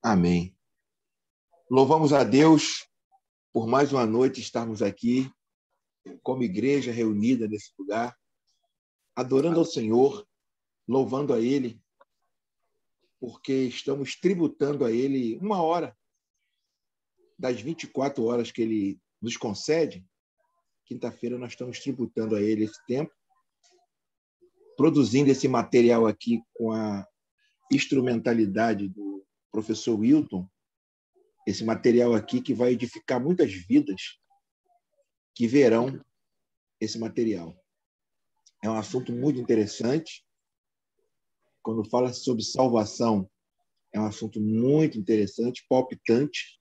Amém. Louvamos a Deus por mais uma noite estarmos aqui como igreja reunida nesse lugar, adorando ao Senhor, louvando a Ele, porque estamos tributando a Ele uma hora das 24 horas que Ele nos concede. Quinta-feira nós estamos tributando a Ele esse tempo, produzindo esse material aqui com a instrumentalidade do professor Wilton, esse material aqui que vai edificar muitas vidas que verão esse material. É um assunto muito interessante. Quando fala sobre salvação, é um assunto muito interessante, palpitante.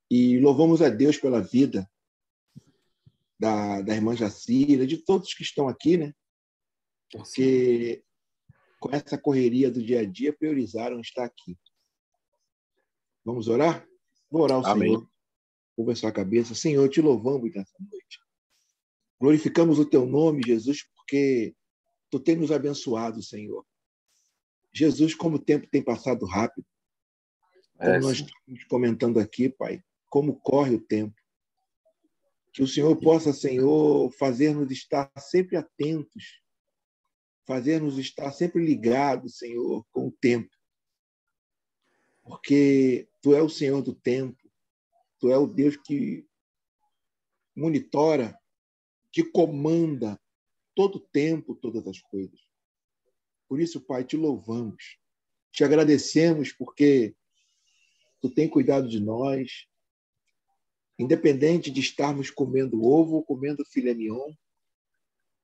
E louvamos a Deus pela vida da irmã Jacira, de todos que estão aqui, né? Porque com essa correria do dia a dia, priorizaram estar aqui. Vamos orar? Vou orar ao Amém. Senhor. Curva a sua cabeça. Senhor, te louvamos nessa noite. Glorificamos o teu nome, Jesus, porque tu tem nos abençoado, Senhor. Jesus, como o tempo tem passado rápido, como nós estamos comentando aqui, Pai, como corre o tempo. Que o Senhor possa, Senhor, fazer-nos estar sempre atentos, fazer-nos estar sempre ligados, Senhor, com o tempo. Porque tu é o Senhor do tempo, tu é o Deus que monitora, que comanda todo o tempo, todas as coisas. Por isso, Pai, te louvamos, te agradecemos porque tu tem cuidado de nós, independente de estarmos comendo ovo ou comendo filé mignon,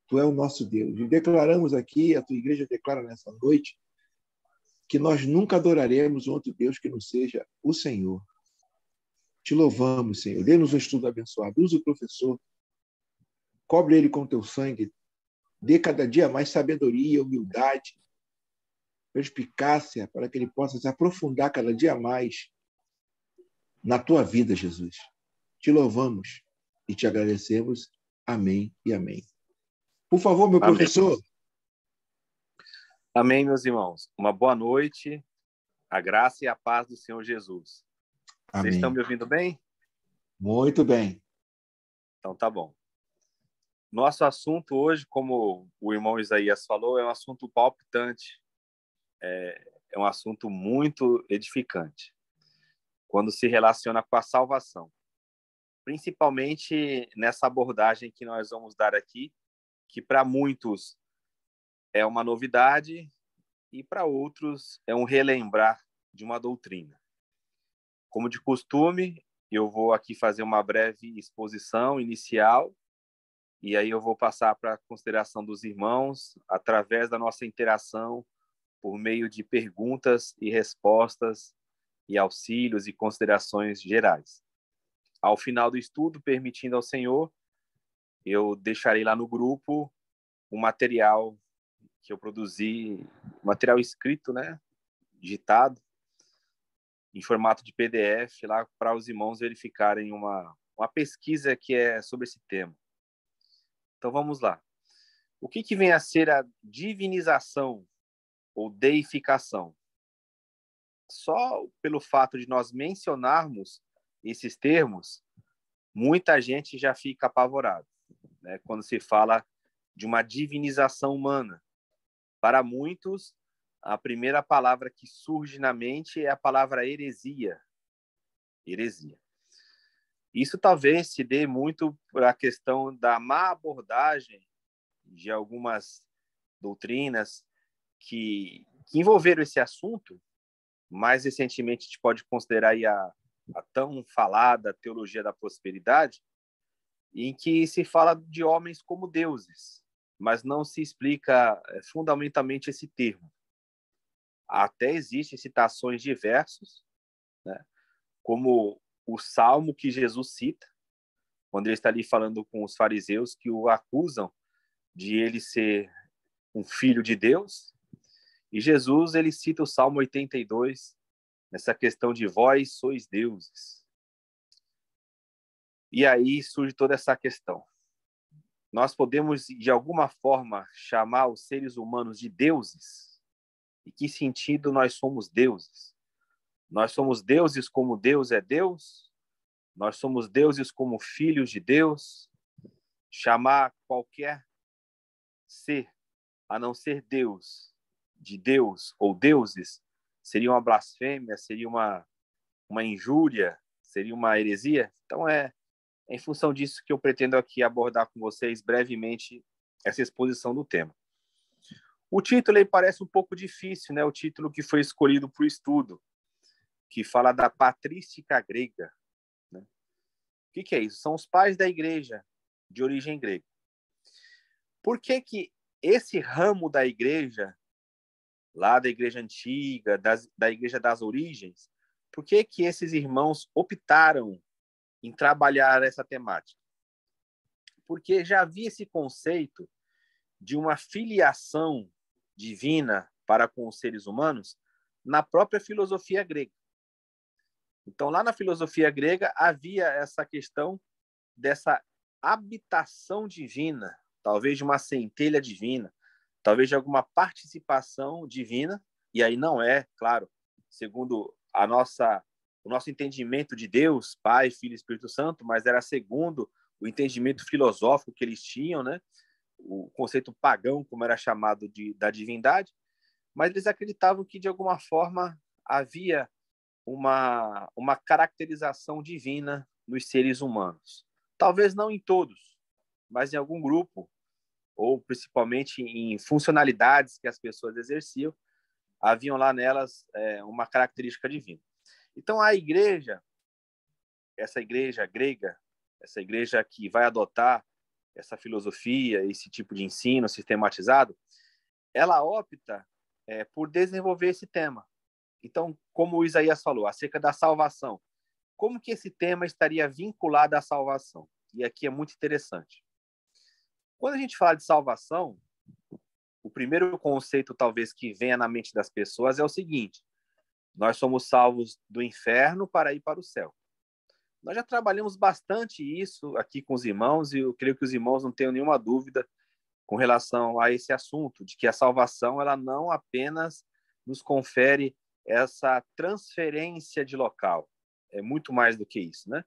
tu é o nosso Deus. E declaramos aqui, a tua igreja declara nessa noite, que nós nunca adoraremos outro Deus que não seja o Senhor. Te louvamos, Senhor. Dê-nos um estudo abençoado. Usa o professor, cobre ele com teu sangue, dê cada dia mais sabedoria, humildade, perspicácia, para que ele possa se aprofundar cada dia mais na tua vida, Jesus. Te louvamos e te agradecemos. Amém e amém. Por favor, meu Amém. professor. Amém, meus irmãos. Uma boa noite, a graça e a paz do Senhor Jesus. Amém. Vocês estão me ouvindo bem? Muito bem. Então tá bom. Nosso assunto hoje, como o irmão Isaías falou, é um assunto palpitante. É um assunto muito edificante, quando se relaciona com a salvação. Principalmente nessa abordagem que nós vamos dar aqui, que para muitos é uma novidade e para outros é um relembrar de uma doutrina. Como de costume, eu vou aqui fazer uma breve exposição inicial e aí eu vou passar para a consideração dos irmãos através da nossa interação por meio de perguntas e respostas e auxílios e considerações gerais. Ao final do estudo, permitindo ao Senhor, eu deixarei lá no grupo o material que eu produzi, material escrito, né, digitado, em formato de PDF, lá para os irmãos verificarem uma pesquisa que é sobre esse tema. Então, vamos lá. O que vem a ser a divinização ou deificação? Só pelo fato de nós mencionarmos esses termos, muita gente já fica apavorada, né, quando se fala de uma divinização humana. Para muitos, a primeira palavra que surge na mente é a palavra heresia. Heresia. Isso talvez se dê muito por a questão da má abordagem de algumas doutrinas que envolveram esse assunto. Mais recentemente, a gente pode considerar aí a tão falada teologia da prosperidade, em que se fala de homens como deuses, mas não se explica fundamentalmente esse termo. Até existem citações de versos, né, como o salmo que Jesus cita, quando ele está ali falando com os fariseus que o acusam de ele ser um filho de Deus, e Jesus ele cita o Salmo 82, nessa questão de vós sois deuses. E aí surge toda essa questão. Nós podemos, de alguma forma, chamar os seres humanos de deuses? Em que sentido nós somos deuses? Nós somos deuses como Deus é Deus? Nós somos deuses como filhos de Deus? Chamar qualquer ser, a não ser Deus, de Deus ou deuses, seria uma blasfêmia, seria uma injúria, seria uma heresia? Então, é em função disso que eu pretendo aqui abordar com vocês brevemente essa exposição do tema. O título aí parece um pouco difícil, né? O título que foi escolhido para o estudo, que fala da patrística grega. Né? O que é isso? São os pais da igreja de origem grega. Por que esse ramo da igreja, lá da igreja antiga, da igreja das origens, por que esses irmãos optaram em trabalhar essa temática? Porque já havia esse conceito de uma filiação divina para com os seres humanos na própria filosofia grega. Então, lá na filosofia grega, havia essa questão dessa habitação divina, talvez de uma centelha divina, talvez de alguma participação divina, e aí não é, claro, segundo o nosso entendimento de Deus, Pai, Filho e Espírito Santo, mas era segundo o entendimento filosófico que eles tinham, né? O conceito pagão, como era chamado da divindade, mas eles acreditavam que, de alguma forma, havia uma caracterização divina nos seres humanos. Talvez não em todos, mas em algum grupo, ou principalmente em funcionalidades que as pessoas exerciam, haviam lá nelas uma característica divina. Então, a igreja, essa igreja grega, essa igreja que vai adotar essa filosofia, esse tipo de ensino sistematizado, ela opta por desenvolver esse tema. Então, como o Isaías falou, acerca da salvação, como que esse tema estaria vinculado à salvação? E aqui é muito interessante. Quando a gente fala de salvação, o primeiro conceito talvez que venha na mente das pessoas é o seguinte: nós somos salvos do inferno para ir para o céu. Nós já trabalhamos bastante isso aqui com os irmãos e eu creio que os irmãos não tenham nenhuma dúvida com relação a esse assunto, de que a salvação ela não apenas nos confere essa transferência de local, é muito mais do que isso, né?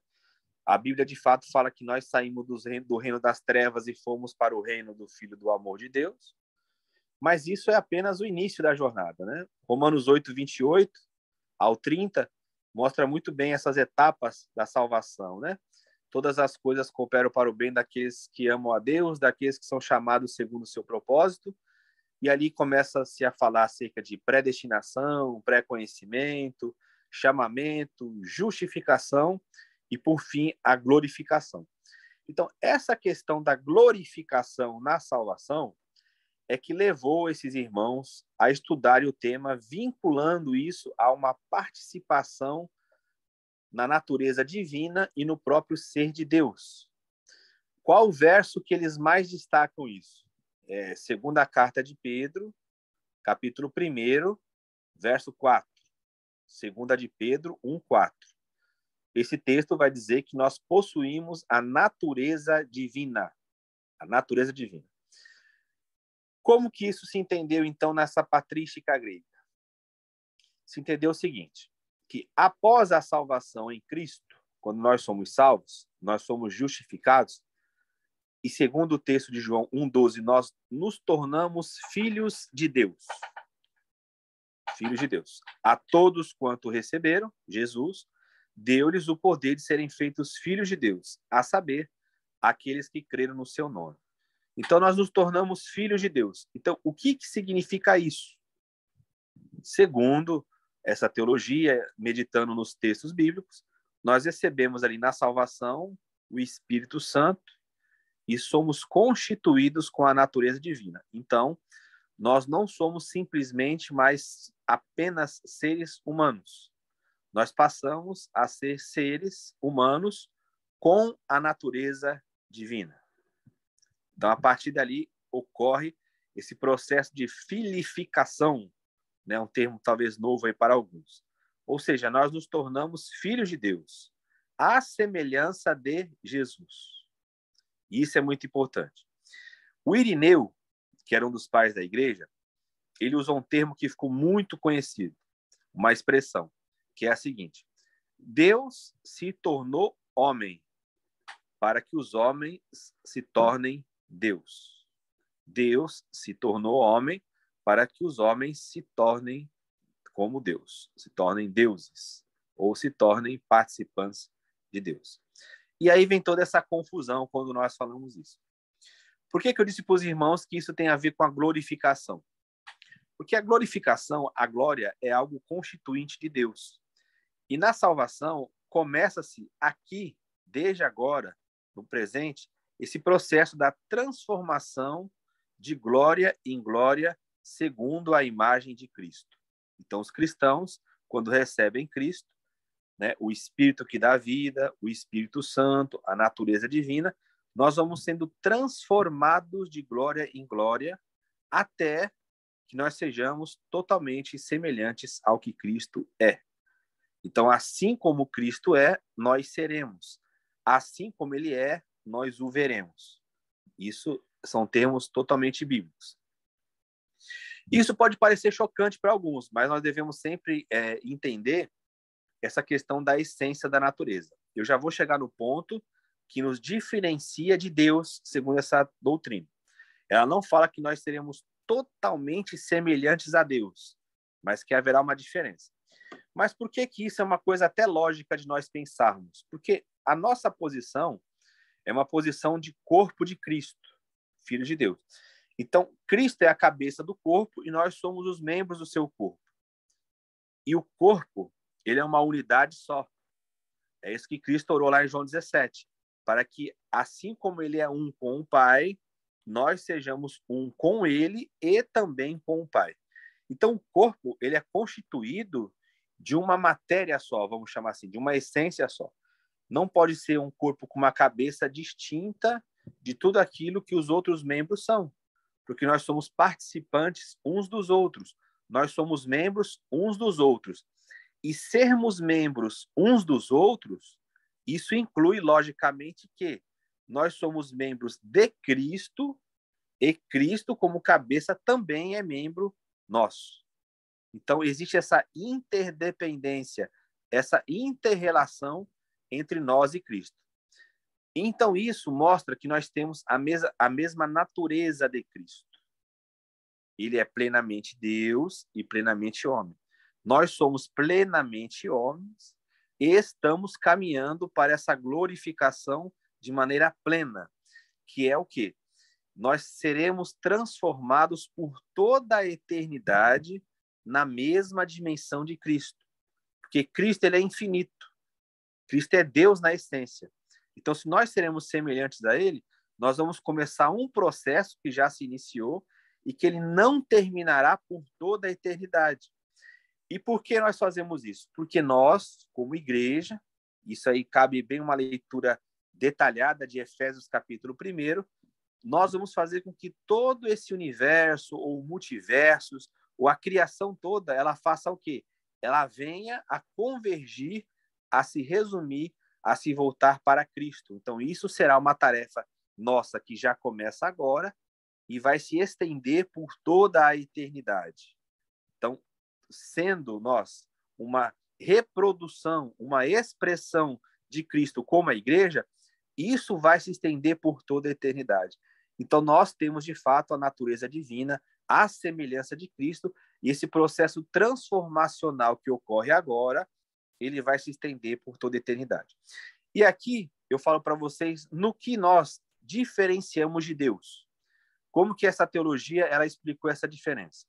A Bíblia de fato fala que nós saímos do reino das trevas e fomos para o reino do Filho do amor de Deus, mas isso é apenas o início da jornada, né? Romanos 8, 28 ao 30 mostra muito bem essas etapas da salvação, né? Todas as coisas cooperam para o bem daqueles que amam a Deus, daqueles que são chamados segundo o seu propósito. E ali começa-se a falar acerca de predestinação, pré-conhecimento, chamamento, justificação e, por fim, a glorificação. Então, essa questão da glorificação na salvação é que levou esses irmãos a estudarem o tema, vinculando isso a uma participação na natureza divina e no próprio ser de Deus. Qual o verso que eles mais destacam isso? Segunda carta de Pedro, capítulo 1, verso 4. Segunda de Pedro 1, 4. Esse texto vai dizer que nós possuímos a natureza divina. A natureza divina. Como que isso se entendeu, então, nessa patrística grega? Se entendeu o seguinte, que após a salvação em Cristo, quando nós somos salvos, nós somos justificados, e segundo o texto de João 1,12, nós nos tornamos filhos de Deus. Filhos de Deus. A todos quanto receberam, Jesus deu-lhes o poder de serem feitos filhos de Deus, a saber, aqueles que creram no seu nome. Então, nós nos tornamos filhos de Deus. Então, o que significa isso? Segundo essa teologia, meditando nos textos bíblicos, nós recebemos ali na salvação o Espírito Santo e somos constituídos com a natureza divina. Então, nós não somos simplesmente mais apenas seres humanos. Nós passamos a ser seres humanos com a natureza divina. Então, a partir dali, ocorre esse processo de filificação, né? Um termo talvez novo aí para alguns. Ou seja, nós nos tornamos filhos de Deus, à semelhança de Jesus. Isso é muito importante. O Irineu, que era um dos pais da igreja, ele usou um termo que ficou muito conhecido, uma expressão. que é a seguinte: Deus se tornou homem para que os homens se tornem Deus. Deus se tornou homem para que os homens se tornem como Deus, se tornem deuses, ou se tornem participantes de Deus. E aí vem toda essa confusão quando nós falamos isso. Por que eu disse para os irmãos que isso tem a ver com a glorificação? Porque a glorificação, a glória, é algo constituinte de Deus. E na salvação, começa-se aqui, desde agora, no presente, esse processo da transformação de glória em glória, segundo a imagem de Cristo. Então, os cristãos, quando recebem Cristo, né, o Espírito que dá vida, o Espírito Santo, a natureza divina, nós vamos sendo transformados de glória em glória até que nós sejamos totalmente semelhantes ao que Cristo é. Então, assim como Cristo é, nós seremos. Assim como ele é, nós o veremos. Isso são termos totalmente bíblicos. Isso pode parecer chocante para alguns, mas nós devemos sempre entender essa questão da essência da natureza. Eu já vou chegar no ponto que nos diferencia de Deus, segundo essa doutrina. Ela não fala que nós seremos totalmente semelhantes a Deus, mas que haverá uma diferença. Mas por que isso é uma coisa até lógica de nós pensarmos? Porque a nossa posição é uma posição de corpo de Cristo, Filho de Deus. Então, Cristo é a cabeça do corpo e nós somos os membros do seu corpo. E o corpo, ele é uma unidade só. É isso que Cristo orou lá em João 17, para que, assim como ele é um com o Pai, nós sejamos um com ele e também com o Pai. Então, o corpo, ele é constituído de uma matéria só, vamos chamar assim, de uma essência só. Não pode ser um corpo com uma cabeça distinta de tudo aquilo que os outros membros são, porque nós somos participantes uns dos outros, nós somos membros uns dos outros. E sermos membros uns dos outros, isso inclui, logicamente, que nós somos membros de Cristo e Cristo, como cabeça, também é membro nosso. Então, existe essa interdependência, essa inter-relação entre nós e Cristo. Então, isso mostra que nós temos a mesma natureza de Cristo. Ele é plenamente Deus e plenamente homem. Nós somos plenamente homens e estamos caminhando para essa glorificação de maneira plena, que é o quê? Nós seremos transformados por toda a eternidade na mesma dimensão de Cristo. Porque Cristo ele é infinito. Cristo é Deus na essência. Então, se nós seremos semelhantes a ele, nós vamos começar um processo que já se iniciou e que ele não terminará por toda a eternidade. E por que nós fazemos isso? Porque nós, como igreja, isso aí cabe bem uma leitura detalhada de Efésios capítulo 1, nós vamos fazer com que todo esse universo, ou multiversos, ou a criação toda, ela faça o quê? Ela venha a convergir, a se resumir, a se voltar para Cristo. Então, isso será uma tarefa nossa que já começa agora e vai se estender por toda a eternidade. Então, sendo nós uma reprodução, uma expressão de Cristo como a igreja, isso vai se estender por toda a eternidade. Então, nós temos, de fato, a natureza divina, a semelhança de Cristo, e esse processo transformacional que ocorre agora, ele vai se estender por toda a eternidade. E aqui, eu falo para vocês no que nós diferenciamos de Deus. Como que essa teologia, ela explicou essa diferença?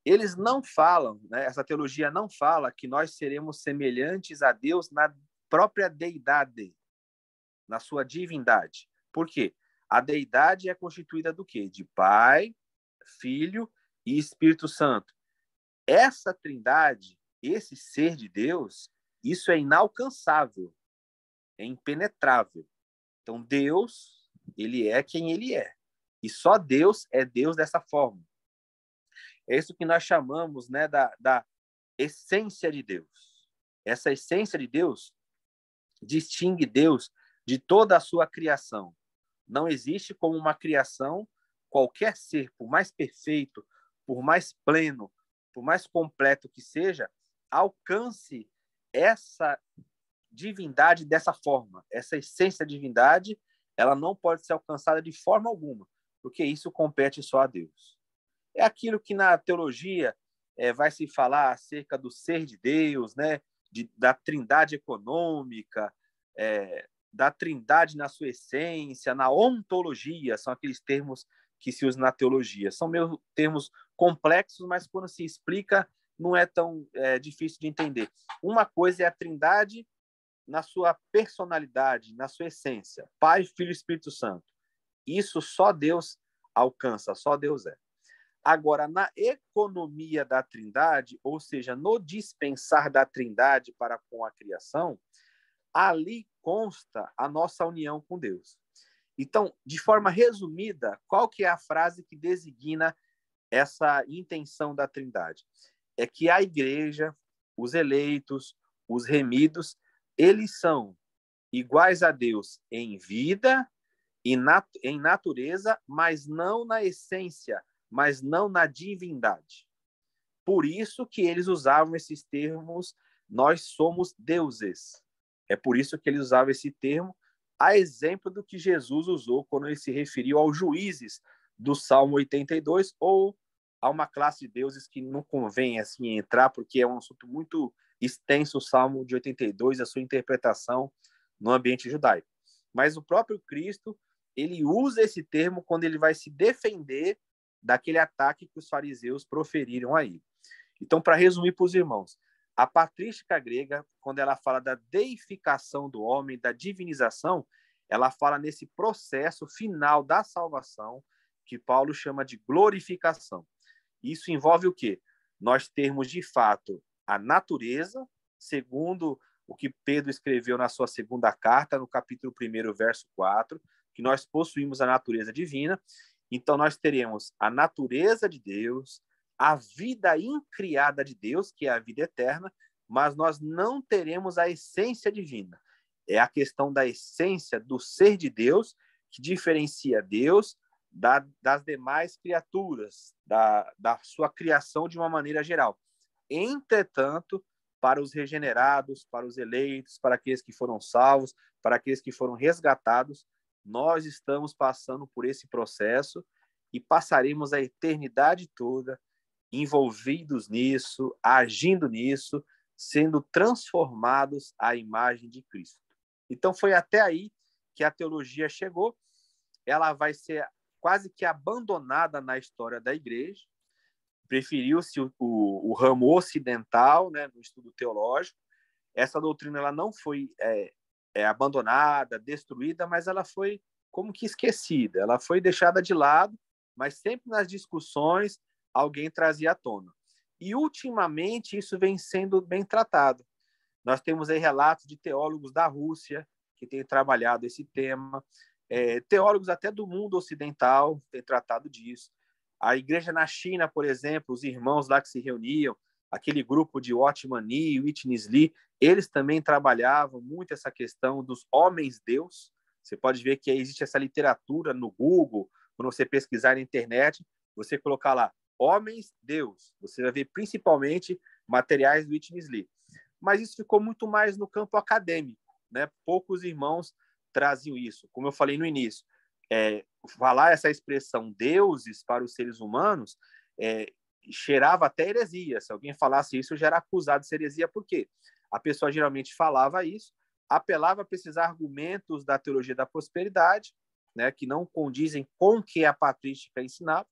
Eles não falam, né, essa teologia não fala que nós seremos semelhantes a Deus na própria deidade, na sua divindade. Por quê? A deidade é constituída do quê? De Pai, Filho e Espírito Santo. Essa trindade, esse ser de Deus, isso é inalcançável, é impenetrável. Então, Deus, ele é quem ele é. E só Deus é Deus dessa forma. É isso que nós chamamos, né, da essência de Deus. Essa essência de Deus distingue Deus de toda a sua criação. Não existe como uma criação, qualquer ser, por mais perfeito, por mais pleno, por mais completo que seja, alcance essa divindade dessa forma. Essa essência da divindade, ela não pode ser alcançada de forma alguma, porque isso compete só a Deus. É aquilo que na teologia vai se falar acerca do ser de Deus, né? Da trindade econômica, da trindade na sua essência, na ontologia, são aqueles termos que se usam na teologia. São meio termos complexos, mas quando se explica, não é tão difícil de entender. Uma coisa é a trindade na sua personalidade, na sua essência. Pai, Filho e Espírito Santo. Isso só Deus alcança, só Deus é. Agora, na economia da trindade, ou seja, no dispensar da trindade para com a criação, ali consta a nossa união com Deus. Então, de forma resumida, qual que é a frase que designa essa intenção da trindade? É que a igreja, os eleitos, os remidos, eles são iguais a Deus em vida e em natureza, mas não na essência, mas não na divindade. Por isso que eles usavam esses termos, nós somos deuses. É por isso que eles usavam esse termo, a exemplo do que Jesus usou quando ele se referiu aos juízes do Salmo 82, ou a uma classe de deuses que não convém assim entrar, porque é um assunto muito extenso, o Salmo de 82, a sua interpretação no ambiente judaico. Mas o próprio Cristo, ele usa esse termo quando ele vai se defender daquele ataque que os fariseus proferiram aí. Então, para resumir para os irmãos, a patrística grega, quando ela fala da deificação do homem, da divinização, ela fala nesse processo final da salvação, que Paulo chama de glorificação. Isso envolve o quê? Nós termos, de fato, a natureza, segundo o que Pedro escreveu na sua segunda carta, no capítulo 1, verso 4, que nós possuímos a natureza divina. Então, nós teremos a natureza de Deus, a vida incriada de Deus, que é a vida eterna, mas nós não teremos a essência divina. É a questão da essência do ser de Deus que diferencia Deus das demais criaturas, da sua criação de uma maneira geral. Entretanto, para os regenerados, para os eleitos, para aqueles que foram salvos, para aqueles que foram resgatados, nós estamos passando por esse processo e passaremos a eternidade toda envolvidos nisso, agindo nisso, sendo transformados à imagem de Cristo. Então, foi até aí que a teologia chegou. Ela vai ser quase que abandonada na história da igreja. Preferiu-se o ramo ocidental, né, no estudo teológico. Essa doutrina ela não foi abandonada, destruída, mas ela foi como que esquecida. Ela foi deixada de lado, mas sempre nas discussões alguém trazia à tona. E, ultimamente, isso vem sendo bem tratado. Nós temos aí relatos de teólogos da Rússia que têm trabalhado esse tema, teólogos até do mundo ocidental têm tratado disso. A igreja na China, por exemplo, os irmãos lá que se reuniam, aquele grupo de Watchman Nee, Witness Lee, eles também trabalhavam muito essa questão dos homens-deus. Você pode ver que existe essa literatura no Google, quando você pesquisar na internet, você colocar lá homens-deus, você vai ver principalmente materiais do Witness Lee. Mas isso ficou muito mais no campo acadêmico, né? Poucos irmãos traziam isso. Como eu falei no início, falar essa expressão deuses para os seres humanos cheirava até heresia. Se alguém falasse isso, já era acusado de ser heresia. Por quê? A pessoa geralmente falava isso, apelava para esses argumentos da teologia da prosperidade, né, que não condizem com o que a patrística ensinava.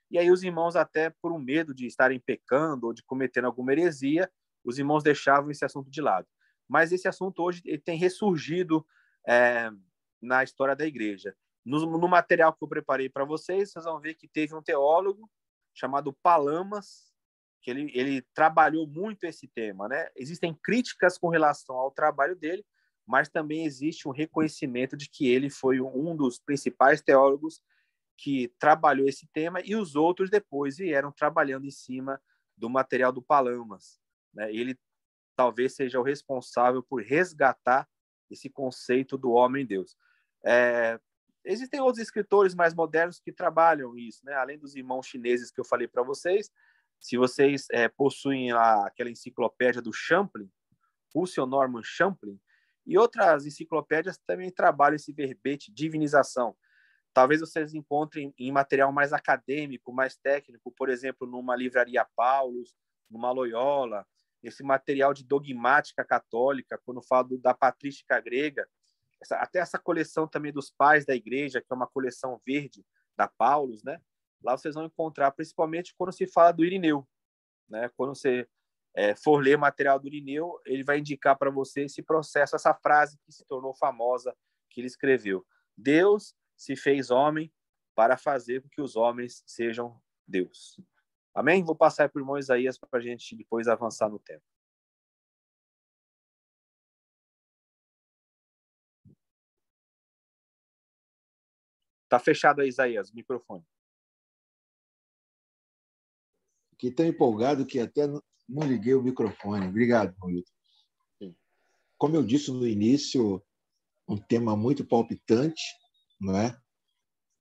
E aí os irmãos, até por um medo de estarem pecando ou de cometendo alguma heresia, os irmãos deixavam esse assunto de lado. Mas esse assunto hoje ele tem ressurgido na história da igreja. No material que eu preparei para vocês, vocês vão ver que teve um teólogo chamado Palamas, que ele trabalhou muito esse tema, né? Existem críticas com relação ao trabalho dele, mas também existe um reconhecimento de que ele foi um dos principais teólogos que trabalhou esse tema, e os outros depois vieram trabalhando em cima do material do Palamas, né? Ele talvez seja o responsável por resgatar esse conceito do homem-deus. Existem outros escritores mais modernos que trabalham isso, né? Além dos irmãos chineses que eu falei para vocês, Se vocês possuem lá aquela enciclopédia do Champlin, Russell Norman Champlin, e outras enciclopédias também trabalham esse verbete, divinização. Talvez vocês encontrem em material mais acadêmico, mais técnico, por exemplo, numa livraria Paulus, numa Loyola, esse material de dogmática católica, quando falo da patrística grega, até essa coleção também dos pais da igreja, que é uma coleção verde da Paulus, né? Lá vocês vão encontrar, principalmente quando se fala do Irineu, né? Quando você for ler material do Irineu, ele vai indicar para você esse processo, essa frase que se tornou famosa, que ele escreveu. Deus se fez homem para fazer com que os homens sejam Deus. Amém? Vou passar para o irmão Isaías para a gente depois avançar no tempo. Está fechado aí, Isaías, o microfone. Fiquei tão empolgado que até não liguei o microfone. Obrigado, Milton. Como eu disse no início, um tema muito palpitante, não é?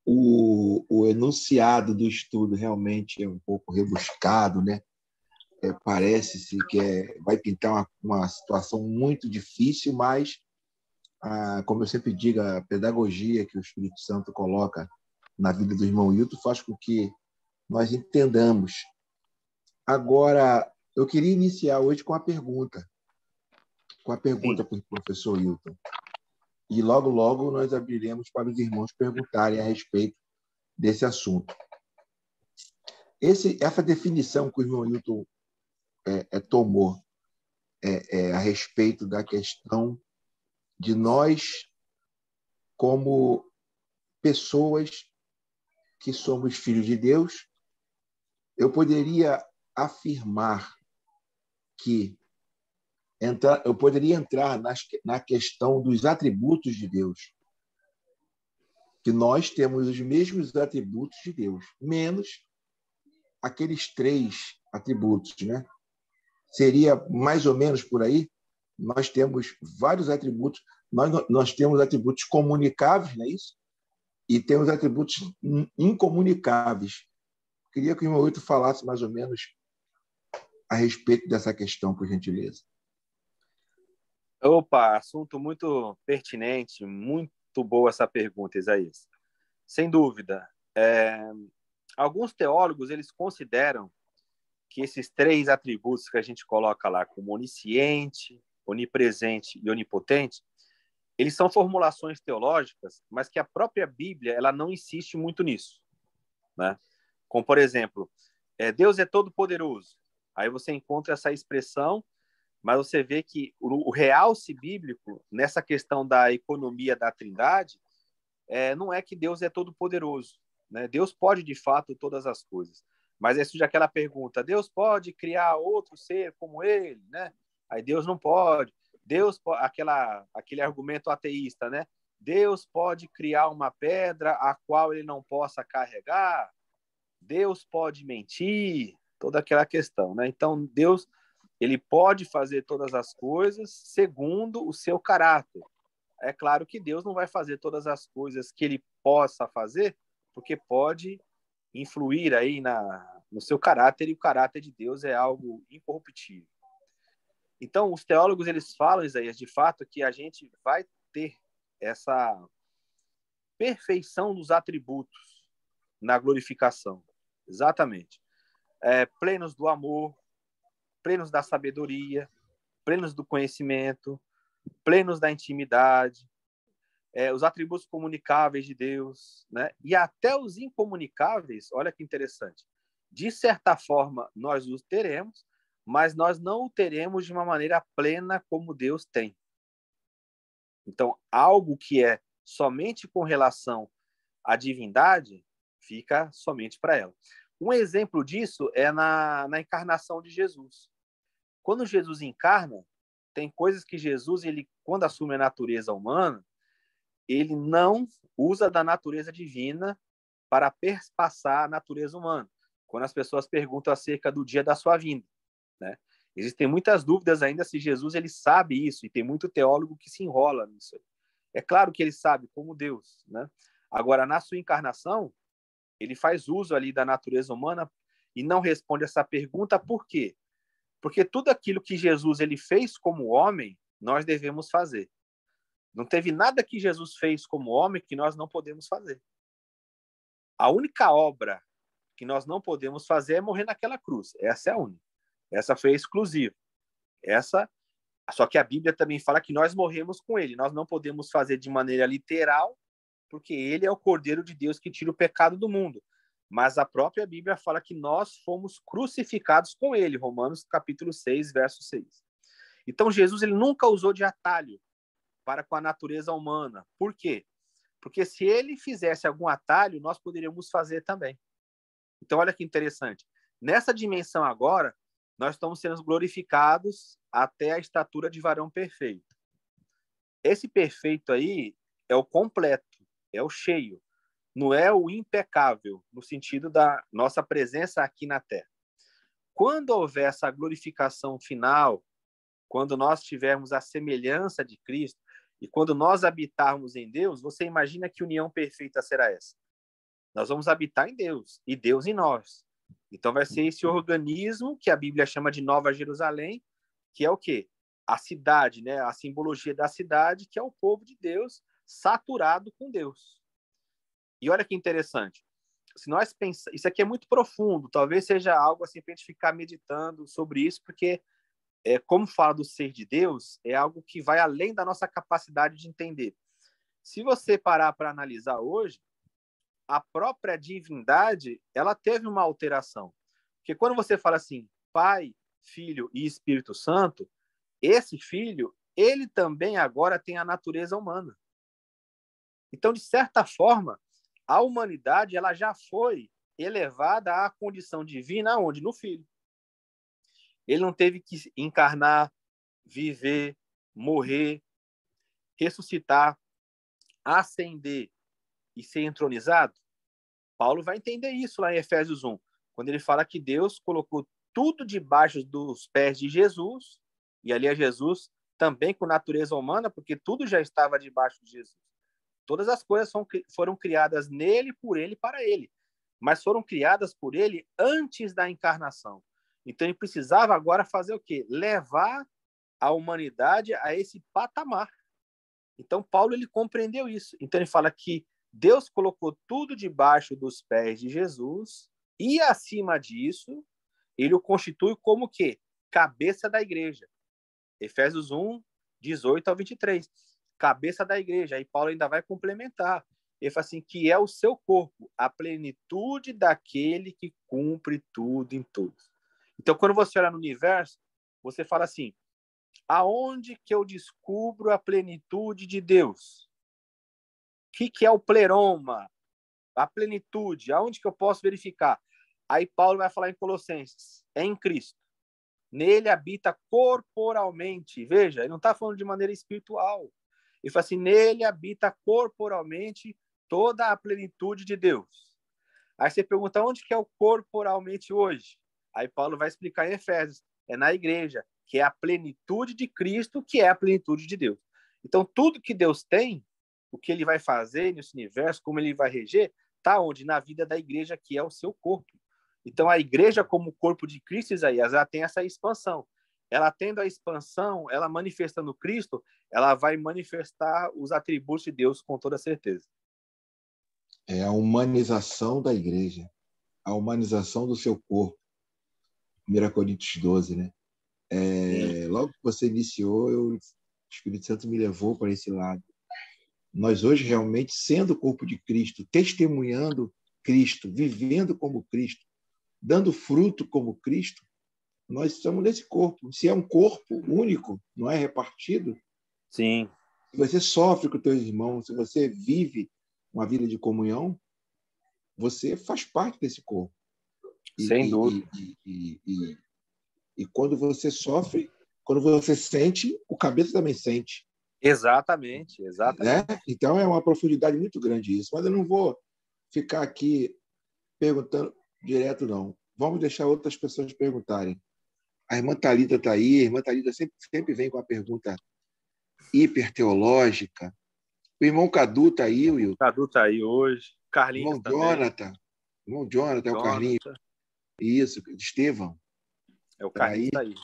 O enunciado do estudo realmente é um pouco rebuscado, né? Parece-se que vai pintar uma situação muito difícil, mas, como eu sempre digo, a pedagogia que o Espírito Santo coloca na vida do irmão Hilton faz com que nós entendamos. Agora, eu queria iniciar hoje com a pergunta para o professor Hilton. E logo, logo, nós abriremos para os irmãos perguntarem a respeito desse assunto. Essa definição que o irmão Hilton tomou a respeito da questão de nós, como pessoas que somos filhos de Deus, eu poderia afirmar que eu poderia entrar na questão dos atributos de Deus, que nós temos os mesmos atributos de Deus, menos aqueles 3 atributos, né? Seria mais ou menos por aí. Nós temos vários atributos. Nós temos atributos comunicáveis, não é isso? E temos atributos incomunicáveis. Queria que o irmão Hilton falasse mais ou menos a respeito dessa questão, por gentileza. Opa, assunto muito pertinente, muito boa essa pergunta, Isaías. Sem dúvida. Alguns teólogos, eles consideram que esses 3 atributos que a gente coloca lá, como onisciente, onipresente e onipotente, eles são formulações teológicas, mas que a própria Bíblia ela não insiste muito nisso, né? Como, por exemplo, Deus é todo-poderoso. Aí você encontra essa expressão, mas você vê que o realce bíblico, nessa questão da economia da Trindade, não é que Deus é todo-poderoso, né? Deus pode, de fato, todas as coisas. Mas surge aquela pergunta, Deus pode criar outro ser como ele, né? Aí Deus não pode. Deus, aquele argumento ateísta, né? Deus pode criar uma pedra a qual ele não possa carregar. Deus pode mentir, toda aquela questão, né? Então, Deus, ele pode fazer todas as coisas segundo o seu caráter. É claro que Deus não vai fazer todas as coisas que ele possa fazer, porque pode influir aí no seu caráter, e o caráter de Deus é algo incorruptível. Então, os teólogos, eles falam, Isaías, de fato, que a gente vai ter essa perfeição dos atributos na glorificação. Exatamente. Plenos do amor, plenos da sabedoria, plenos do conhecimento, plenos da intimidade, os atributos comunicáveis de Deus, né? E até os incomunicáveis, olha que interessante. De certa forma, nós os teremos, mas nós não o teremos de uma maneira plena como Deus tem. Então, algo que é somente com relação à divindade, fica somente para ela. Um exemplo disso é na encarnação de Jesus. Quando Jesus encarna, tem coisas que Jesus, ele, quando assume a natureza humana, ele não usa da natureza divina para perpassar a natureza humana. Quando as pessoas perguntam acerca do dia da sua vinda, né? Existem muitas dúvidas ainda se Jesus ele sabe isso, e tem muito teólogo que se enrola nisso. É claro que ele sabe, como Deus, né? Agora, na sua encarnação, ele faz uso ali da natureza humana, e não responde essa pergunta, por quê? Porque tudo aquilo que Jesus ele fez como homem, nós devemos fazer. Não teve nada que Jesus fez como homem que nós não podemos fazer. A única obra que nós não podemos fazer é morrer naquela cruz. Essa é a única. Essa foi a exclusiva. Só que a Bíblia também fala que nós morremos com ele. Nós não podemos fazer de maneira literal, porque ele é o Cordeiro de Deus que tira o pecado do mundo. Mas a própria Bíblia fala que nós fomos crucificados com ele. Romanos capítulo 6, verso 6. Então, Jesus ele nunca usou de atalho para com a natureza humana. Por quê? Porque se ele fizesse algum atalho, nós poderíamos fazer também. Então, olha que interessante. Nessa dimensão agora, nós estamos sendo glorificados até a estatura de varão perfeito. Esse perfeito aí é o completo, é o cheio. Não é o impecável, no sentido da nossa presença aqui na Terra. Quando houver essa glorificação final, quando nós tivermos a semelhança de Cristo, e quando nós habitarmos em Deus, você imagina que união perfeita será essa? Nós vamos habitar em Deus, e Deus em nós. Então vai ser esse organismo que a Bíblia chama de Nova Jerusalém, que é o quê? A cidade, né? A simbologia da cidade, que é o povo de Deus, saturado com Deus. E olha que interessante. Se nós pensamos, isso aqui é muito profundo, talvez seja algo assim para a gente ficar meditando sobre isso, porque como fala do ser de Deus, é algo que vai além da nossa capacidade de entender. Se você parar para analisar hoje, a própria divindade, ela teve uma alteração. Porque quando você fala assim, Pai, Filho e Espírito Santo, esse Filho, ele também agora tem a natureza humana. Então, de certa forma, a humanidade ela já foi elevada à condição divina, onde? No Filho. Ele não teve que encarnar, viver, morrer, ressuscitar, ascender e ser entronizado. Paulo vai entender isso lá em Efésios 1, quando ele fala que Deus colocou tudo debaixo dos pés de Jesus, e ali é Jesus também com natureza humana, porque tudo já estava debaixo de Jesus. Todas as coisas foram criadas nele, por ele e para ele, mas foram criadas por ele antes da encarnação. Então ele precisava agora fazer o quê? Levar a humanidade a esse patamar. Então Paulo ele compreendeu isso. Então ele fala que Deus colocou tudo debaixo dos pés de Jesus e acima disso ele o constitui como o quê? Cabeça da igreja. Efésios 1, 18 ao 23. Cabeça da igreja. Aí Paulo ainda vai complementar. Ele fala assim, que é o seu corpo, a plenitude daquele que cumpre tudo em todos. Então, quando você olha no universo, você fala assim, aonde que eu descubro a plenitude de Deus? O que é o pleroma? A plenitude, aonde que eu posso verificar? Aí Paulo vai falar em Colossenses, é em Cristo. Nele habita corporalmente. Veja, ele não está falando de maneira espiritual. Ele fala assim, nele habita corporalmente toda a plenitude de Deus. Aí você pergunta, onde que é o corporalmente hoje? Aí Paulo vai explicar em Efésios, é na igreja, que é a plenitude de Cristo, que é a plenitude de Deus. Então, tudo que Deus tem, o que ele vai fazer nesse universo, como ele vai reger, está onde? Na vida da igreja, que é o seu corpo. Então, a igreja, como corpo de Cristo, Isaías, ela tem essa expansão. Ela tendo a expansão, ela manifestando Cristo, ela vai manifestar os atributos de Deus com toda certeza. É a humanização da igreja, a humanização do seu corpo. 1 Coríntios 12, né? Logo que você iniciou, o Espírito Santo me levou para esse lado. Nós hoje, realmente, sendo o corpo de Cristo, testemunhando Cristo, vivendo como Cristo, dando fruto como Cristo, nós estamos nesse corpo. Se é um corpo único, não é repartido, sim. Se você sofre com os teus irmãos, se você vive uma vida de comunhão, você faz parte desse corpo. Sem dúvida. E quando você sofre, quando você sente, o cabeça também sente. Exatamente. Né? Então é uma profundidade muito grande isso. Mas eu não vou ficar aqui perguntando direto, não. Vamos deixar outras pessoas perguntarem. A irmã Thalita está aí. A irmã Thalita sempre vem com a pergunta hiperteológica. O irmão Cadu está aí, Will. O Cadu está aí hoje. Carlinhos irmão também. Jonathan. Irmão Jonathan, é o Carlinhos. Isso, de Estevão. É o Tá aí. Carlinhos tá aí.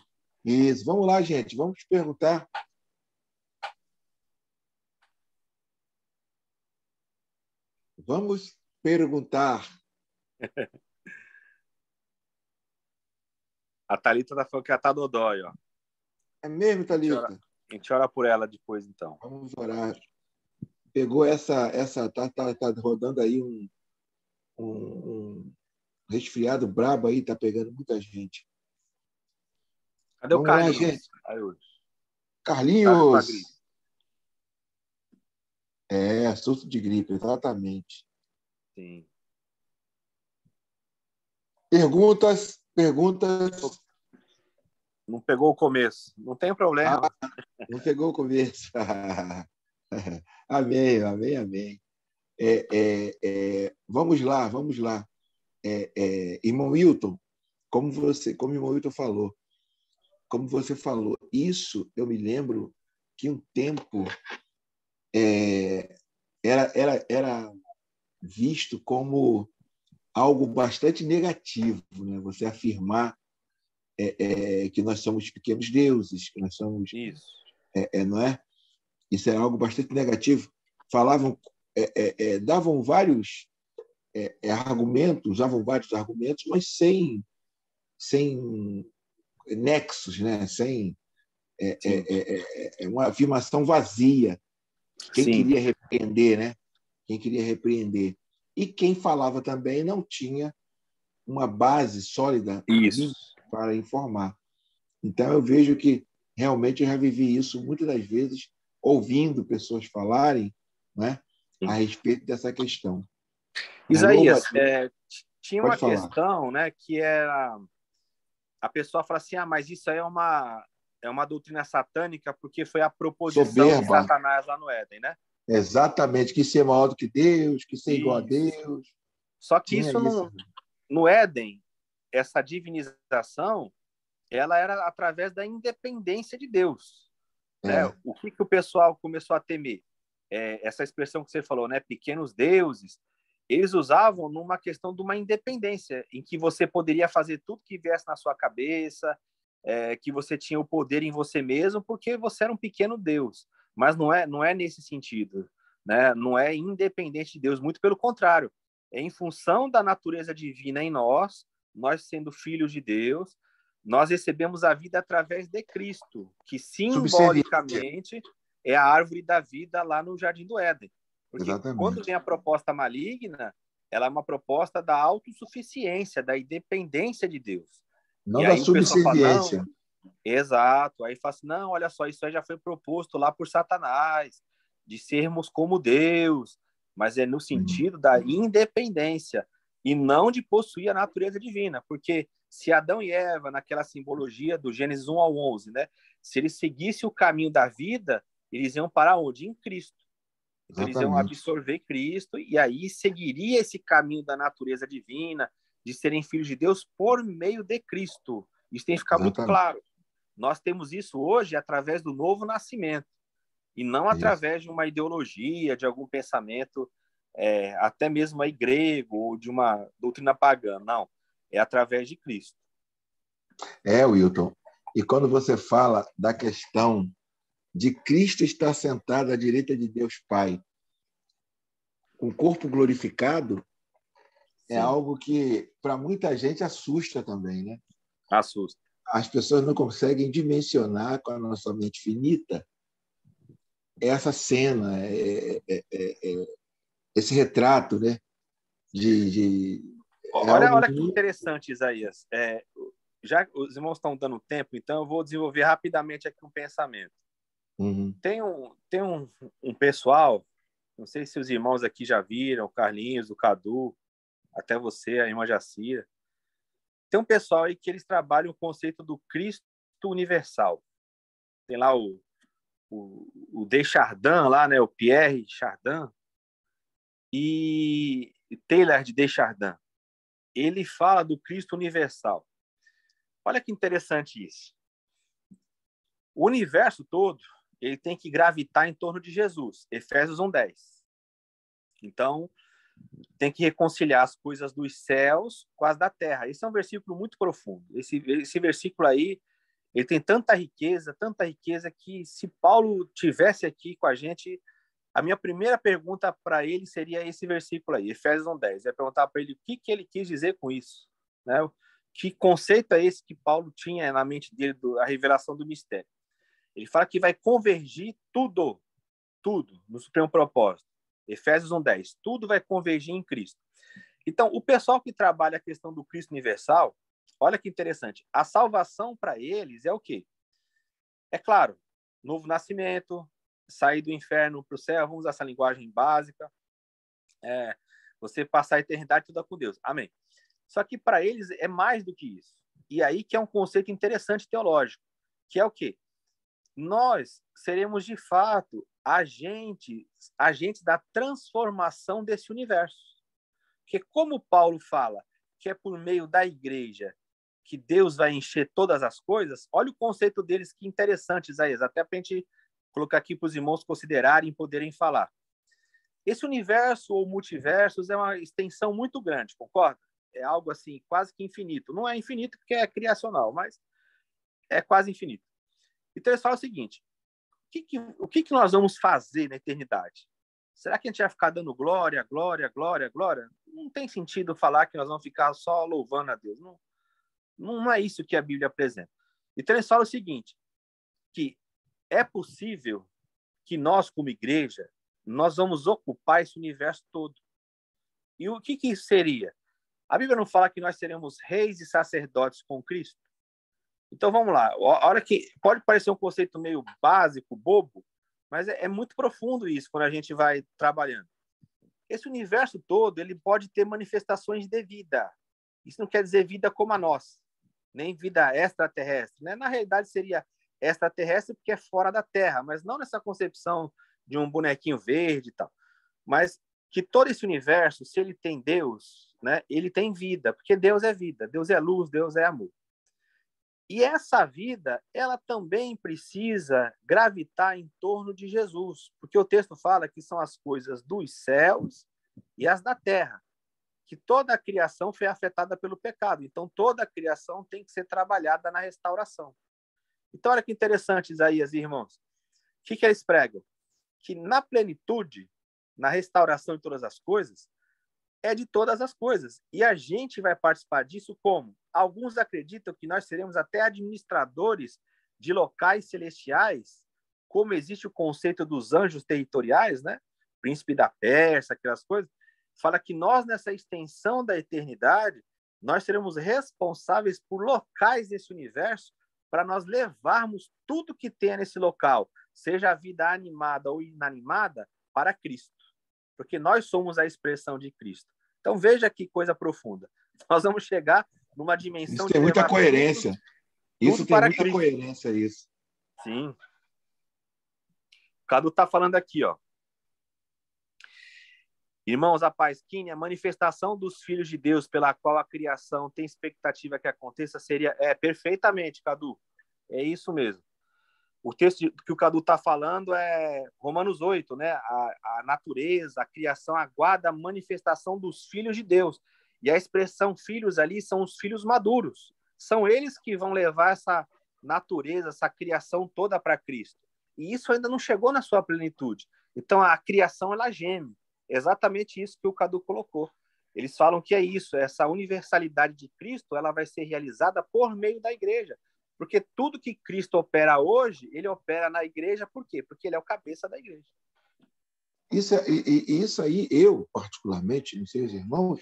Isso. Vamos lá, gente. Vamos perguntar. Vamos perguntar. A Thalita tá falando que ela tá dodói, ó. É mesmo, Thalita? A gente ora por ela depois, então. Vamos orar. Pegou essa tá rodando aí um resfriado brabo aí, tá pegando muita gente. Cadê o Vamos lá, Carlinhos? gente. Aí hoje. Tá com a gripe. Carlinhos. Surto de gripe, exatamente. Sim. Perguntas. Não pegou o começo. Não tem problema. Não pegou o começo. Amém, amém, amém. Vamos lá. Irmão Wilton, como o irmão Wilton falou, como você falou, isso eu me lembro que um tempo era visto como algo bastante negativo, né? Você afirmar que nós somos pequenos deuses, que nós somos, Isso. não é? Isso era algo bastante negativo. Falavam, davam vários argumentos, usavam vários argumentos, mas sem nexos, né? Sem uma afirmação vazia. Quem Sim. queria repreender, né? Quem queria repreender. E quem falava também não tinha uma base sólida para informar. Então, eu vejo que realmente eu já vivi isso muitas das vezes, ouvindo pessoas falarem, né, a respeito dessa questão. Isaías, tinha Pode uma falar. questão, né, que era a pessoa fala assim, mas isso aí é uma doutrina satânica porque foi a proposição de Satanás lá no Éden, né? Exatamente, que ser maior do que Deus, que ser igual a Isso. Deus. Só que isso no Éden, essa divinização, ela era através da independência de Deus. Né? O que o pessoal começou a temer? Essa expressão que você falou, né? Pequenos deuses, eles usavam numa questão de uma independência, em que você poderia fazer tudo que viesse na sua cabeça, que você tinha o poder em você mesmo, porque você era um pequeno Deus. Mas não é nesse sentido, né? Não é independente de Deus, muito pelo contrário. É em função da natureza divina em nós sendo filhos de Deus, nós recebemos a vida através de Cristo, que simbolicamente é a árvore da vida lá no Jardim do Éden. Porque quando vem a proposta maligna, ela é uma proposta da autossuficiência, da independência de Deus. Não da subserviência. Fala, exato. Aí fala assim, não, olha só, isso aí já foi proposto lá por Satanás, de sermos como Deus, mas é no sentido da independência e não de possuir a natureza divina, porque se Adão e Eva, naquela simbologia do Gênesis 1 ao 11, né, se eles seguissem o caminho da vida, eles iam para onde? Em Cristo. Então, eles iam absorver Cristo e aí seguiria esse caminho da natureza divina, de serem filhos de Deus por meio de Cristo. Isso tem que ficar muito claro. Nós temos isso hoje através do novo nascimento e não através de uma ideologia, de algum pensamento, até mesmo aí grego ou de uma doutrina pagã. Não, é através de Cristo. Wilton. E quando você fala da questão de Cristo estar sentado à direita de Deus Pai, com o corpo glorificado, é algo que, para muita gente, assusta também, né? Assusta. As pessoas não conseguem dimensionar com a nossa mente finita essa cena, esse retrato, né? Olha que interessante, Isaías. Já os irmãos estão dando tempo, então eu vou desenvolver rapidamente aqui um pensamento. Uhum. Tem um pessoal, não sei se os irmãos aqui já viram, o Carlinhos, o Cadu, até você, a irmã Jacira. Tem um pessoal aí que eles trabalham o conceito do Cristo universal. Tem lá o Deschardin, lá, né, o Pierre Chardin, e Taylor de Deschardin. Ele fala do Cristo universal. Olha que interessante isso. O universo todo, ele tem que gravitar em torno de Jesus. Efésios 1:10. Então, tem que reconciliar as coisas dos céus com as da terra. Esse é um versículo muito profundo. Esse versículo aí, ele tem tanta riqueza, que se Paulo tivesse aqui com a gente, a minha primeira pergunta para ele seria esse versículo aí, Efésios 1:10. É perguntar para ele o que ele quis dizer com isso, né? Que conceito é esse que Paulo tinha na mente dele, a revelação do mistério. Ele fala que vai convergir tudo no supremo propósito. Efésios 1:10. Tudo vai convergir em Cristo. Então, o pessoal que trabalha a questão do Cristo universal, olha que interessante. A salvação para eles é o quê? É claro, novo nascimento, sair do inferno para o céu, vamos usar essa linguagem básica, você passar a eternidade toda com Deus. Amém. Só que para eles é mais do que isso. E aí que é um conceito interessante teológico, que é o quê? Nós seremos, de fato, agentes da transformação desse universo. Porque como Paulo fala que é por meio da igreja que Deus vai encher todas as coisas, olha o conceito deles, que interessante, Isaías, até para a gente colocar aqui para os irmãos considerarem e poderem falar. Esse universo ou multiversos é uma extensão muito grande, concorda? É algo assim, quase que infinito. Não é infinito porque é criacional, mas é quase infinito. Então, eles falam o seguinte, o que nós vamos fazer na eternidade? Será que a gente vai ficar dando glória, glória, glória, glória? Não tem sentido falar que nós vamos ficar só louvando a Deus. Não é isso que a Bíblia apresenta. Então, eles falam o seguinte, que é possível que nós, como igreja, nós vamos ocupar esse universo todo. E o que isso seria? A Bíblia não fala que nós seremos reis e sacerdotes com Cristo? Então, vamos lá. A hora que pode parecer um conceito meio básico, bobo, mas é muito profundo isso quando a gente vai trabalhando. Esse universo todo, ele pode ter manifestações de vida. Isso não quer dizer vida como a nossa, nem vida extraterrestre, né? Na realidade, seria extraterrestre porque é fora da Terra, mas não nessa concepção de um bonequinho verde e tal. Mas que todo esse universo, se ele tem Deus, né, ele tem vida, porque Deus é vida, Deus é luz, Deus é amor. E essa vida, ela também precisa gravitar em torno de Jesus, porque o texto fala que são as coisas dos céus e as da terra, que toda a criação foi afetada pelo pecado, então toda a criação tem que ser trabalhada na restauração. Então, olha que interessante, Isaías e irmãos. O que eles pregam? Que na plenitude, na restauração de todas as coisas, é de todas as coisas. E a gente vai participar disso como? Alguns acreditam que nós seremos até administradores de locais celestiais, como existe o conceito dos anjos territoriais, né? Príncipe da Pérsia, aquelas coisas. Fala que nós, nessa extensão da eternidade, nós seremos responsáveis por locais desse universo para nós levarmos tudo que tem nesse local, seja a vida animada ou inanimada, para Cristo. Porque nós somos a expressão de Cristo. Então, veja que coisa profunda. Nós vamos chegar numa dimensão isso de tem muita levar coerência. Isso tem para muita Cristo. coerência, isso. Sim. O Cadu está falando aqui, ó. Irmãos, a Pasquini, a manifestação dos filhos de Deus pela qual a criação tem expectativa que aconteça seria... perfeitamente, Cadu. É isso mesmo. O texto que o Cadu está falando é Romanos 8, né? A natureza, a criação aguarda a manifestação dos filhos de Deus. E a expressão filhos ali são os filhos maduros. São eles que vão levar essa natureza, essa criação toda para Cristo. E isso ainda não chegou na sua plenitude. Então, a criação, ela geme. Exatamente isso que o Cadu colocou. Eles falam que é isso, essa universalidade de Cristo, ela vai ser realizada por meio da igreja. Porque tudo que Cristo opera hoje, ele opera na igreja, por quê? Porque ele é o cabeça da igreja. Isso aí, eu, particularmente, não sei os irmãos,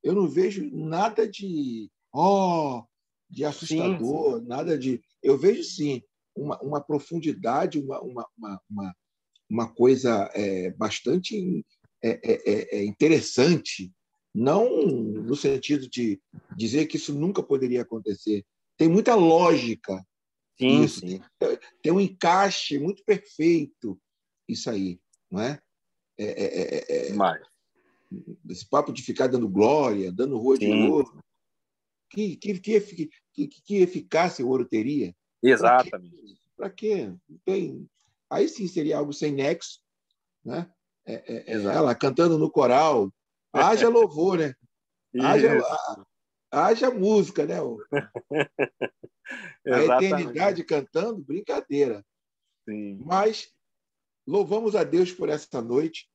eu não vejo nada de assustador, sim. Nada de... Eu vejo, sim, uma profundidade, uma coisa bastante interessante, não no sentido de dizer que isso nunca poderia acontecer. Tem muita lógica sim, isso. Sim. Tem um encaixe muito perfeito isso aí, não é? Esse papo de ficar dando glória, dando rua de ouro. Que eficácia o ouro teria? Exatamente. Para quê? Tem... Aí sim seria algo sem nexo, né? Ela cantando no coral, Haja louvor, né? Haja, Isso, haja música, né? A exatamente. eternidade cantando, brincadeira. Sim. Mas louvamos a Deus por essa noite.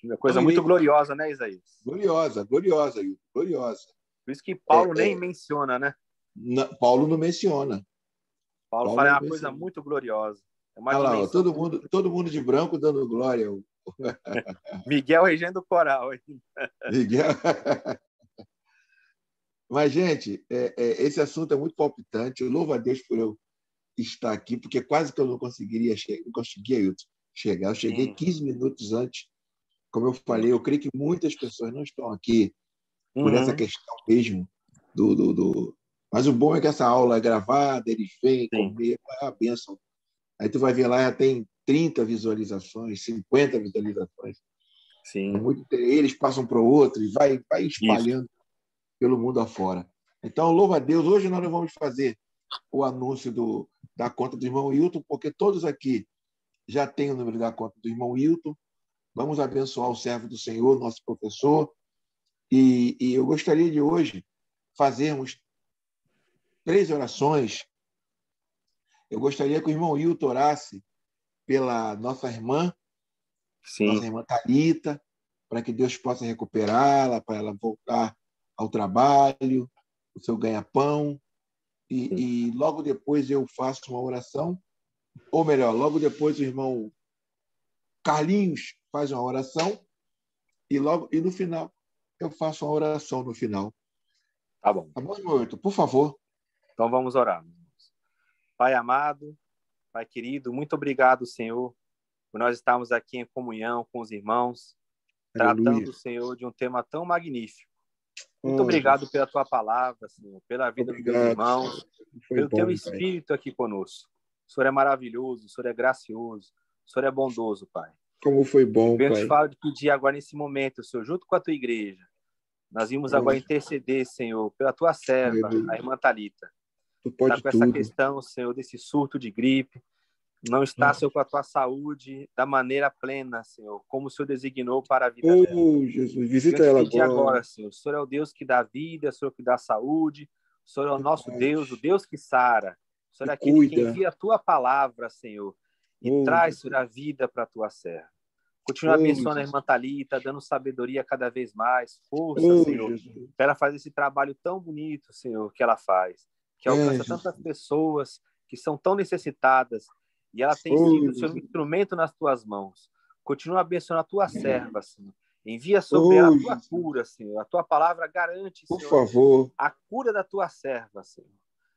Uma Não coisa muito irei... gloriosa, né, Isaías? Gloriosa, gloriosa, Hilton, gloriosa. Por isso que Paulo nem É, menciona, né? Paulo não menciona. Paulo Paulo fala é não uma coisa menciona. muito gloriosa. É uma Olha lá, ó, dimensão muito... todo mundo de branco dando glória. Miguel regendo o coral. Miguel. Mas, gente, esse assunto é muito palpitante. Eu louvo a Deus por eu estar aqui, porque quase que eu não conseguiria não conseguia, Hilton, chegar. Eu cheguei Sim, 15 minutos antes. Como eu sim. falei, eu creio que muitas pessoas não estão aqui por essa Uhum, questão mesmo do. Mas o bom é que essa aula é gravada, eles vêm sim, comer, é uma bênção. Aí tu vai ver lá, já tem 30 visualizações, 50 visualizações. É sim. muito, eles passam para o outro e vai Isso. espalhando pelo mundo afora. Então, louva a Deus. Hoje nós não vamos fazer o anúncio da conta do irmão Hilton, porque todos aqui já têm o número da conta do irmão Hilton. Vamos abençoar o servo do Senhor, nosso professor. E eu gostaria de hoje fazermos 3 orações. Eu gostaria que o irmão Hilton orasse pela nossa Sim, irmã Thalita, para que Deus possa recuperá-la, para ela voltar ao trabalho, o seu ganha-pão. sim. E logo depois eu faço uma oração, ou melhor, logo depois o irmão Carlinhos faz uma oração e no final eu faço uma oração no final. Tá bom. Tá bom, irmão Hilton? Por favor. Então vamos orar. Pai amado, Pai querido, muito obrigado, Senhor, por nós estarmos aqui em comunhão com os irmãos, Aleluia. tratando, Senhor, de um tema tão magnífico. Muito Oh, obrigado Jesus. pela tua palavra, Senhor, pela vida dos meus Obrigado, Senhor. irmãos, Foi pelo teu bom, Pai. espírito aqui conosco. O Senhor é maravilhoso, o Senhor é gracioso, o Senhor é bondoso, Pai. Como foi E bom, venho te Pai. falar de pedir agora nesse momento, Senhor, junto com a tua igreja, nós vimos Oh, agora interceder, Senhor, pela tua serva, a aleluia. irmã Thalita. Tu Está pode com essa tudo. questão, Senhor, desse surto de gripe. Não está, Senhor, com a tua saúde da maneira plena, Senhor, como o Senhor designou para a vida dela. Oh, Jesus. Venho Visita te ela pedir agora. agora, Senhor. O Senhor é o Deus que dá vida, o Senhor que dá saúde, o Senhor é o nosso Deus, o Verdade. Deus que sara. O Senhor E é aquele que cuida. envia a tua palavra, Senhor, e Oh, traz, Senhor, Jesus. a vida para a tua serva. Continua Oh, abençoando a Jesus. irmã Thalita, dando sabedoria cada vez mais, força, Oh, Senhor, Jesus. para ela fazer esse trabalho tão bonito, Senhor, que ela faz, que alcança Jesus. tantas pessoas que são tão necessitadas, e ela tem Oh, sido, Senhor, um Jesus. instrumento nas tuas mãos. Continua abençoando a tua serva, Senhor. Envia sobre ela a Oh, tua Jesus. cura, Senhor. A tua palavra garante, Por Senhor, favor. a cura da tua serva, Senhor.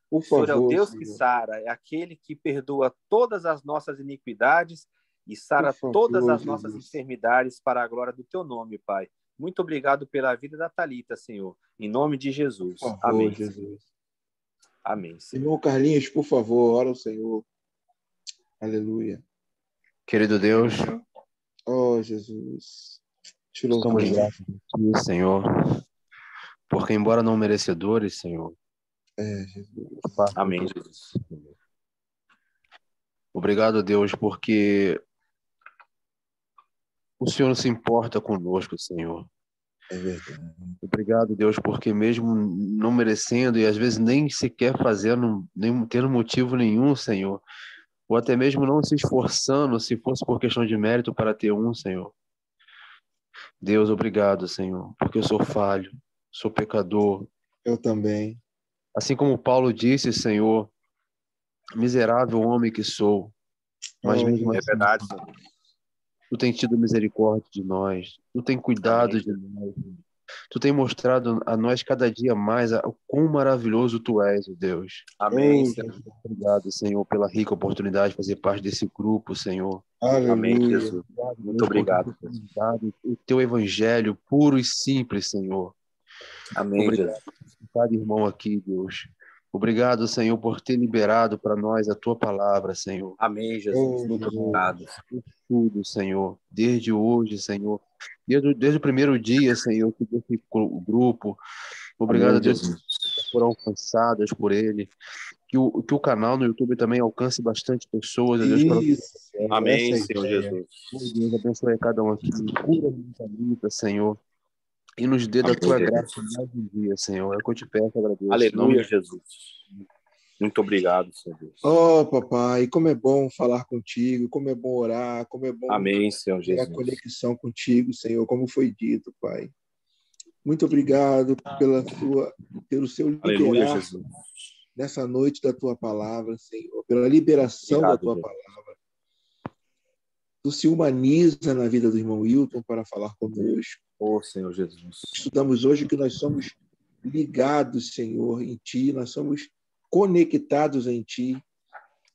Por O Senhor é o favor, Deus que Senhor. sara, é aquele que perdoa todas as nossas iniquidades e Por sara todas favor, as nossas Jesus. enfermidades para a glória do teu nome, Pai. Muito obrigado pela vida da Thalita, Senhor. Em nome de Por Jesus. favor, Amém, Senhor. Jesus. Amém, Senhor. Irmão Carlinhos, por favor, ora ao Senhor. Aleluia. Querido Deus, Oh, Jesus. Te estamos louvamos. gratos a Ti, Senhor, porque embora não merecedores, Senhor, Jesus. passa por Amém, tudo. Jesus. Obrigado, Deus, porque o Senhor se importa conosco, Senhor. É verdade. Obrigado, Deus, porque mesmo não merecendo e às vezes nem sequer fazendo, nem tendo motivo nenhum, Senhor, ou até mesmo não se esforçando, se fosse por questão de mérito para ter um, Senhor. Deus, obrigado, Senhor, porque eu sou falho, sou pecador. Eu também. Assim como Paulo disse, Senhor, miserável homem que sou, mas Oh, mesmo É Jesus. assim, verdade, Senhor. Tu tem tido misericórdia de nós, Tu tem cuidado Amém. de nós, Tu tem mostrado a nós cada dia mais o quão maravilhoso Tu és, ó Deus. Amém, Oh, Senhor. Jesus. Obrigado, Senhor, pela rica oportunidade de fazer parte desse grupo, Senhor. Amém, Aleluia. Jesus. Obrigado, Muito Deus, porque obrigado, Tu tem Jesus. nos dado o Teu evangelho puro e simples, Senhor. Amém, Obrigado Jesus. por cada irmão aqui, Deus. Obrigado, Senhor, por ter liberado para nós a Tua palavra, Senhor. Amém, Jesus. Oh, Muito Jesus. obrigado. Por tudo, Senhor, desde hoje, Senhor, desde o primeiro dia, Senhor, que desse grupo. Obrigado, Amém, Deus, Jesus. foram alcançadas por ele. Que o canal no YouTube também alcance bastante pessoas, ó Deus, para Isso, Amém, essa é a Senhor ideia. Jesus. oh, Deus, abençoe cada um aqui. Cura a vida, Senhor. E nos dê da Amém, tua Jesus. graça mais um dia, Senhor. É o que eu te peço, agradeço. Aleluia, Jesus. Muito obrigado, Senhor Deus. Oh, papai, como é bom falar contigo, como é bom orar, como é bom Amém, Senhor ter a Jesus. conexão contigo, Senhor, como foi dito, Pai. Muito obrigado pelo seu Aleluia, liberar Jesus. nessa noite da tua palavra, Senhor, pela liberação Obrigado, da tua Jesus. palavra. Tu se humaniza na vida do irmão Wilton para falar conosco. Oh, Senhor Jesus. Estudamos hoje que nós somos ligados, Senhor, em Ti, nós somos conectados em Ti.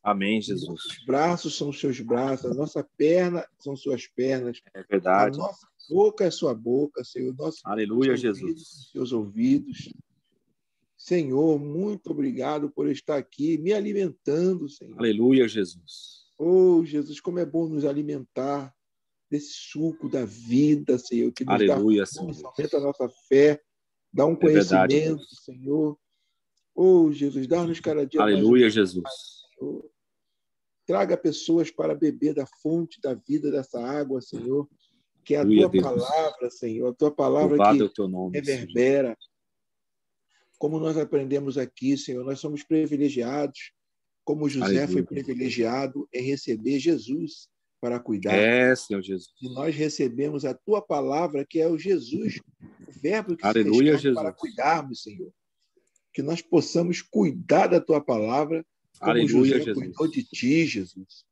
Amém, Jesus. Nossos braços são os seus braços, a nossa perna são suas pernas, É a verdade. nossa boca é sua boca, Senhor, nossos Aleluia, ouvidos Jesus. são seus ouvidos. Senhor, muito obrigado por estar aqui me alimentando, Senhor. Aleluia, Jesus. Oh, Jesus, como é bom nos alimentar desse suco da vida, Senhor, que nos Aleluia, dá Senhor. força, aumenta a nossa fé, dá um verdade, conhecimento, Senhor. Oh, Jesus, dá-nos cada dia mais um Aleluia, Jesus. Senhor. Traga pessoas para beber da fonte da vida dessa água, Senhor, que é a Aleluia, tua Deus. palavra, Senhor, a tua palavra Louvado é o que teu nome, Senhor. reverbera. Como nós aprendemos aqui, Senhor, nós somos privilegiados, como José foi Aleluia. privilegiado em receber Jesus para cuidar. É, Senhor Jesus. E nós recebemos a tua palavra, que é o Jesus, o verbo que se fez Aleluia, carne Jesus. para cuidarmos, Senhor. Que nós possamos cuidar da tua palavra, como Aleluia, José Jesus. cuidou de ti, Jesus.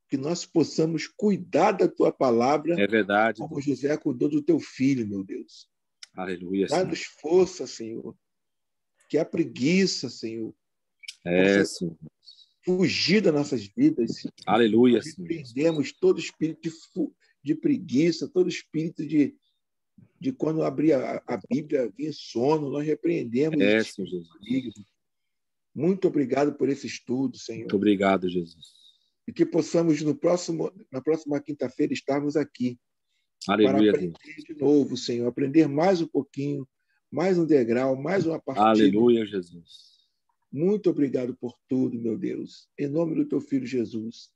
Que nós possamos cuidar da tua palavra, É verdade. como José cuidou do teu filho, meu Deus. Aleluia, Senhor. Dá-nos força, Senhor. Que a preguiça, Senhor, É, possa Senhor. fugir das nossas vidas. Aleluia, Nós Senhor. repreendemos todo espírito de preguiça, todo espírito de quando abria a Bíblia, vinha sono, nós repreendemos É, esse Senhor espírito Jesus. maligno. Muito obrigado por esse estudo, Senhor. Muito obrigado, Jesus. E que possamos, na próxima quinta-feira, estarmos aqui Aleluia, para Deus. aprender de novo, Senhor. Aprender mais um pouquinho, mais um degrau, mais uma partida. Aleluia, Jesus. Muito obrigado por tudo, meu Deus. Em nome do teu Filho Jesus.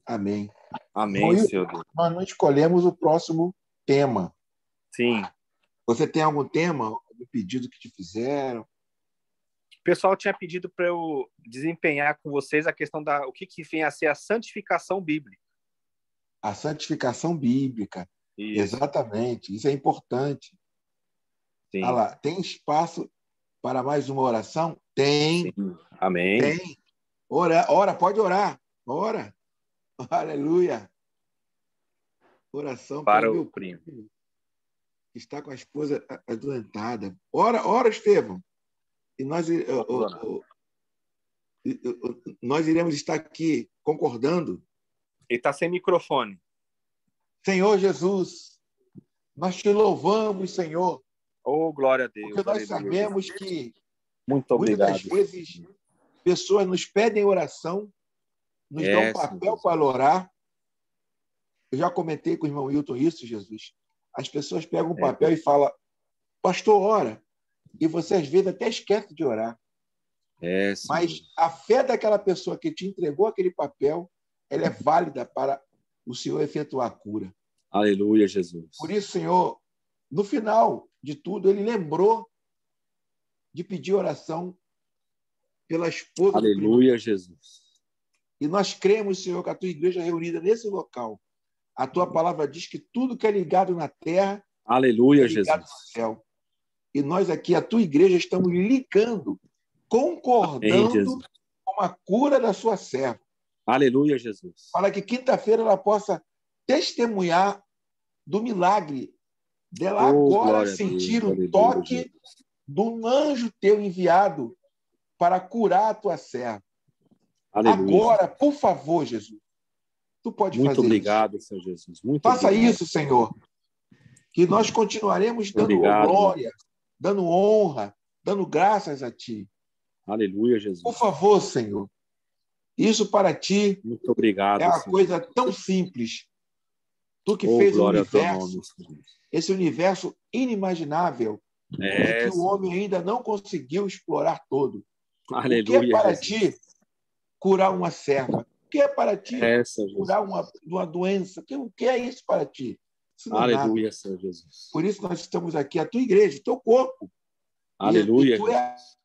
Amém. Amém, Bom, Senhor Deus. nós não escolhemos o próximo tema. Sim. Você tem algum tema, algum pedido que te fizeram? O pessoal tinha pedido para eu desempenhar com vocês a questão da o que vem a ser a santificação bíblica. A santificação bíblica. Isso. Exatamente. Isso é importante. Sim. Ah lá, tem espaço para mais uma oração? Tem. Sim. Amém. Tem. Ora, pode orar. Ora. Aleluia. Oração Para o o meu primo. Que está com a esposa adoentada. Ora, Estevão. E nós iremos estar aqui concordando. Ele está sem microfone. Senhor Jesus, nós te louvamos, Senhor. Oh, glória a Deus. Porque nós Aleluia. sabemos que Muito muitas obrigado. das vezes pessoas nos pedem oração, nos dão um papel para orar. Eu já comentei com o irmão Wilton isso, Jesus. As pessoas pegam um papel e falam, pastor, ora. E você, às vezes, até esquece de orar. Mas a fé daquela pessoa que te entregou aquele papel, ela é válida para o Senhor efetuar a cura. Aleluia, Jesus. Por isso, Senhor, no final de tudo, ele lembrou de pedir oração pela esposa do primo. Aleluia, Jesus. E nós cremos, Senhor, que a tua igreja é reunida nesse local. A tua palavra diz que tudo que é ligado na terra aleluia, é ligado Jesus. no céu. E nós aqui, a tua igreja, estamos ligando, concordando com a cura da sua serva. Aleluia, Jesus. Para que quinta-feira ela possa testemunhar do milagre dela agora sentir o toque do anjo teu enviado para curar a tua serva. Aleluia. Agora, por favor, Jesus, tu pode fazer isso. Muito obrigado, Senhor Jesus. Faça obrigado. isso, Senhor, que nós continuaremos dando glória, dando honra, dando graças a ti. Aleluia, Jesus. Por favor, Senhor. Isso para ti muito obrigado, é uma Senhor. coisa tão simples. Tu que fez o universo, esse universo inimaginável, e que o homem ainda não conseguiu explorar todo. Aleluia, o que é para Jesus. ti curar uma serva? O que é para ti Senhor curar uma doença? O que é isso para ti? Isso não Aleluia, é nada. Senhor Jesus. Por isso nós estamos aqui, a tua igreja, o teu corpo. Aleluia, e tu Jesus.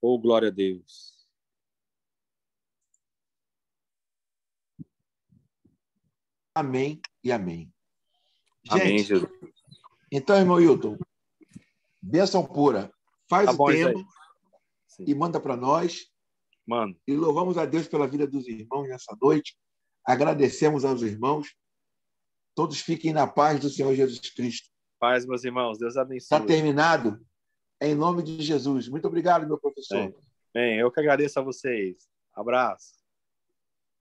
Oh, glória a Deus. Amém e amém. Amém, Gente, Jesus. então, irmão Hilton, bênção pura. Faz Tá o bom, tema Sim. e manda para nós. Mano. E louvamos a Deus pela vida dos irmãos nessa noite. Agradecemos aos irmãos. Todos fiquem na paz do Senhor Jesus Cristo. Paz, meus irmãos. Deus abençoe. Está terminado. Em nome de Jesus. Muito obrigado, meu professor. Bem, eu que agradeço a vocês. Abraço.